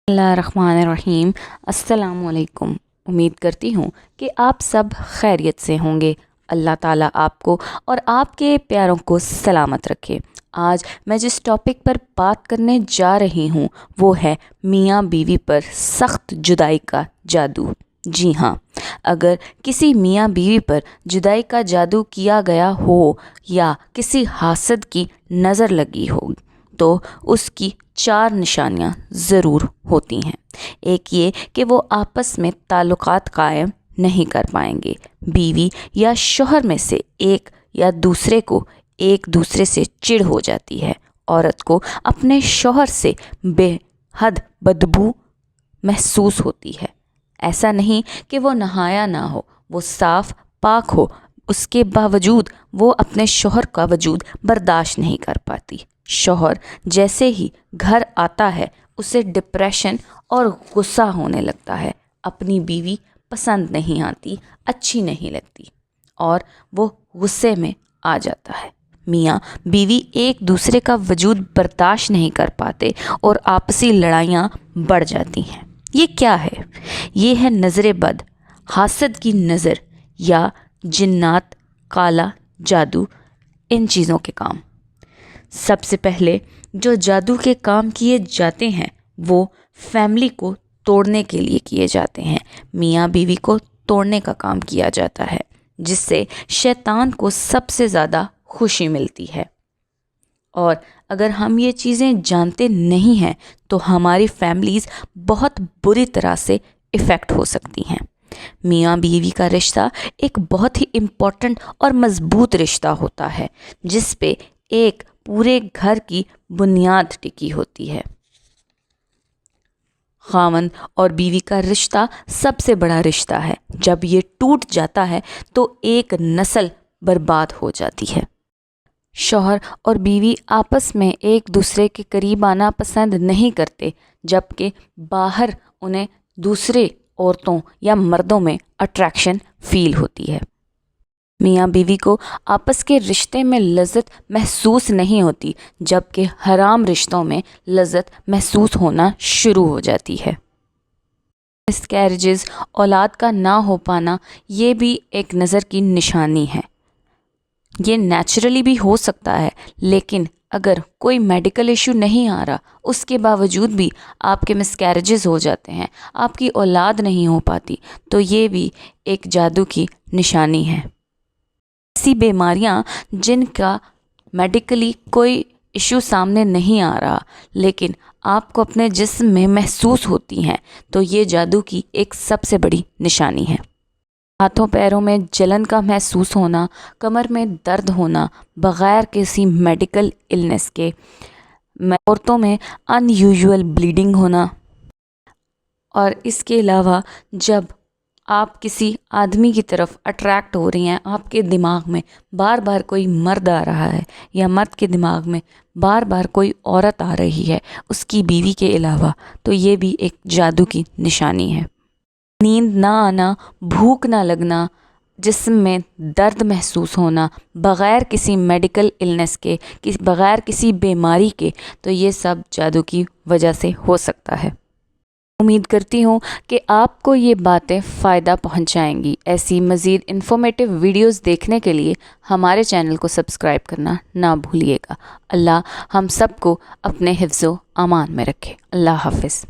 बिस्मिल्लाहिर्रहमानिर्रहीम। अस्सलामु अलैकुम। उम्मीद करती हूँ कि आप सब खैरियत से होंगे। अल्लाह ताला आपको और आपके प्यारों को सलामत रखे। आज मैं जिस टॉपिक पर बात करने जा रही हूँ वो है मियाँ बीवी पर सख्त जुदाई का जादू। जी हाँ, अगर किसी मियाँ बीवी पर जुदाई का जादू किया गया हो या किसी हासद की नज़र लगी हो तो उसकी 4 निशानियां ज़रूर होती हैं। एक ये कि वो आपस में ताल्लुकात कायम नहीं कर पाएंगे। बीवी या शौहर में से एक या दूसरे को एक दूसरे से चिढ़ हो जाती है। औरत को अपने शौहर से बेहद बदबू महसूस होती है। ऐसा नहीं कि वो नहाया ना हो, वो साफ पाक हो, उसके बावजूद वो अपने शौहर का वजूद बर्दाश्त नहीं कर पाती। शौहर जैसे ही घर आता है उसे डिप्रेशन और गुस्सा होने लगता है। अपनी बीवी पसंद नहीं आती, अच्छी नहीं लगती और वो गुस्से में आ जाता है। मियाँ बीवी एक दूसरे का वजूद बर्दाश्त नहीं कर पाते और आपसी लड़ाइयाँ बढ़ जाती हैं। ये क्या है? ये है नज़र बद, हासद की नज़र या जिन्नात, काला जादू, इन चीज़ों के काम। सबसे पहले जो जादू के काम किए जाते हैं वो फैमिली को तोड़ने के लिए किए जाते हैं। मियाँ बीवी को तोड़ने का काम किया जाता है जिससे शैतान को सबसे ज़्यादा खुशी मिलती है। और अगर हम ये चीज़ें जानते नहीं हैं तो हमारी फैमिलीज़ बहुत बुरी तरह से इफ़ेक्ट हो सकती हैं। मियाँ बीवी का रिश्ता एक बहुत ही इम्पोर्टेंट और मज़बूत रिश्ता होता है जिस पे एक पूरे घर की बुनियाद टिकी होती है। खामन और बीवी का रिश्ता सबसे बड़ा रिश्ता है। जब ये टूट जाता है तो एक नस्ल बर्बाद हो जाती है। शौहर और बीवी आपस में एक दूसरे के करीब आना पसंद नहीं करते, जबकि बाहर उन्हें दूसरे औरतों या मर्दों में अट्रैक्शन फील होती है। मियाँ बीवी को आपस के रिश्ते में लज़्ज़त महसूस नहीं होती, जबकि हराम रिश्तों में लज़्ज़त महसूस होना शुरू हो जाती है। मिसकैरेजेस, औलाद का ना हो पाना, ये भी एक नज़र की निशानी है। ये नेचुरली भी हो सकता है, लेकिन अगर कोई मेडिकल इशू नहीं आ रहा, उसके बावजूद भी आपके मिसकैरेजेस हो जाते हैं, आपकी औलाद नहीं हो पाती, तो ये भी एक जादू की निशानी है। ऐसी बीमारियां जिनका मेडिकली कोई इशू सामने नहीं आ रहा लेकिन आपको अपने जिस्म में महसूस होती हैं, तो ये जादू की एक सबसे बड़ी निशानी है। हाथों पैरों में जलन का महसूस होना, कमर में दर्द होना बग़ैर किसी मेडिकल इलनेस के, औरतों में अनयूजुअल ब्लीडिंग होना, और इसके अलावा जब आप किसी आदमी की तरफ अट्रैक्ट हो रही हैं, आपके दिमाग में बार बार कोई मर्द आ रहा है या मर्द के दिमाग में बार बार कोई औरत आ रही है उसकी बीवी के अलावा, तो ये भी एक जादू की निशानी है। नींद ना आना, भूख ना लगना, जिस्म में दर्द महसूस होना बग़ैर किसी मेडिकल इलनेस के, बग़ैर किसी बीमारी के, तो ये सब जादू की वजह से हो सकता है। उम्मीद करती हूँ कि आपको ये बातें फ़ायदा पहुँचाएंगी। ऐसी मज़ीद इन्फॉर्मेटिव वीडियोस देखने के लिए हमारे चैनल को सब्सक्राइब करना ना भूलिएगा। अल्लाह हम सबको अपने हिफ्ज़ो अमान में रखे। अल्लाह हाफ़िज़।